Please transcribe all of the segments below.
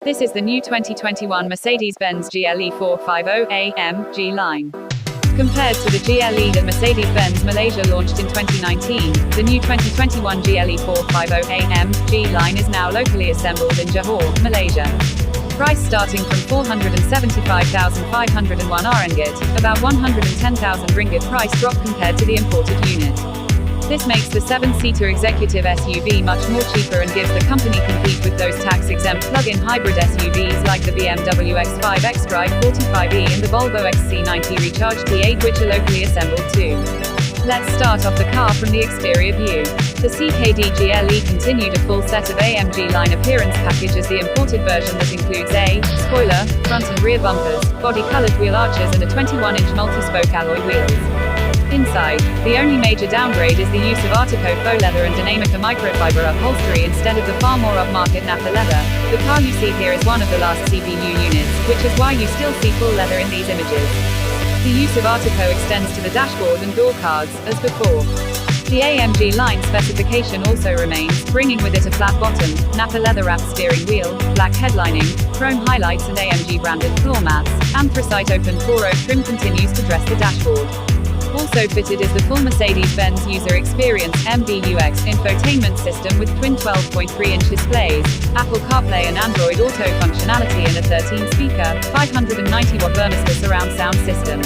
This is the new 2021 Mercedes Benz GLE 450 AMG Line. Compared to the GLE that Mercedes Benz Malaysia launched in 2019, the new 2021 GLE 450 AMG Line is now locally assembled in Johor, Malaysia. Price starting from 475,501 Ringgit, about 110,000 Ringgit price drop compared to the imported unit. This makes the 7-seater executive SUV much more cheaper and gives the company compete with those tax-exempt plug-in hybrid SUVs like the BMW X5 xDrive 45e and the Volvo XC90 Recharge T8, which are locally assembled too. Let's start off the car from the exterior view. The CKD GLE continued a full set of AMG Line appearance package as the imported version that includes a spoiler, front and rear bumpers, body-colored wheel arches and a 21-inch multi-spoke alloy wheels. Inside, the only major downgrade is the use of Artico faux leather and Dinamica microfibre upholstery instead of the far more upmarket Nappa leather. The car you see here is one of the last CPU units, which is why you still see full leather in these images. The use of Artico extends to the dashboard and door cards, as before. The AMG Line specification also remains, bringing with it a flat bottom, Nappa leather-wrapped steering wheel, black headlining, chrome highlights and AMG branded floor mats. Anthracite open 4.0 trim continues to dress the dashboard. Also fitted is the full Mercedes-Benz user experience MBUX infotainment system with twin 12.3-inch displays, Apple CarPlay and Android Auto functionality and a 13-speaker, 590-watt Burmester surround sound system.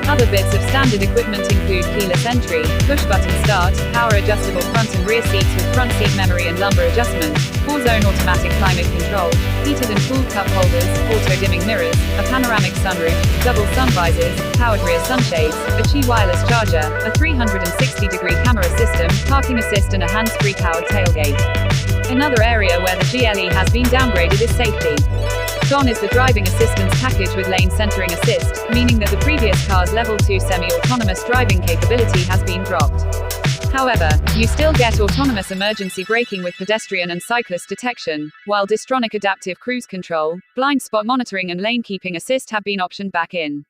Other bits of standard equipment include keyless entry, push-button start, power-adjustable front and rear seats with front seat memory and lumbar adjustment, 4-zone automatic climate control, heated and cooled cup holders, auto-dimming mirrors, a panoramic sunroof, double sun visors, powered rear sunshades, a Qi wireless charger, a 360-degree camera system, parking assist and a hands-free powered tailgate. Another area where the GLE has been downgraded is safety. Gone is the driving assistance package with lane centering assist, meaning that the previous car's level 2 semi-autonomous driving capability has been dropped. However, you still get autonomous emergency braking with pedestrian and cyclist detection, while Distronic adaptive cruise control, blind spot monitoring and lane keeping assist have been optioned back in.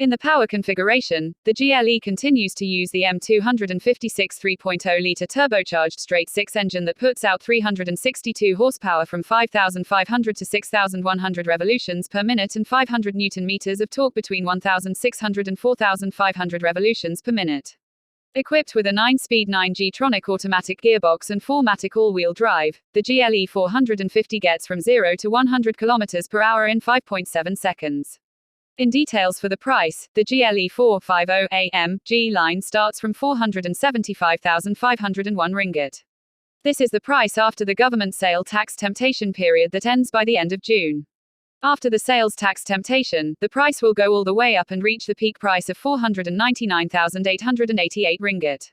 In the power configuration, the GLE continues to use the M256 3.0-litre turbocharged straight-six engine that puts out 362 horsepower from 5,500 to 6,100 revolutions per minute and 500 Nm of torque between 1,600 and 4,500 revolutions per minute. Equipped with a 9-speed 9G-tronic automatic gearbox and 4-matic all-wheel drive, the GLE 450 gets from 0 to 100 km per hour in 5.7 seconds. In details for the price, the GLE 450 AMG Line starts from 475,501 Ringgit. This is the price after the government sale tax temptation period that ends by the end of June. After the sales tax temptation, the price will go all the way up and reach the peak price of 499,888 Ringgit.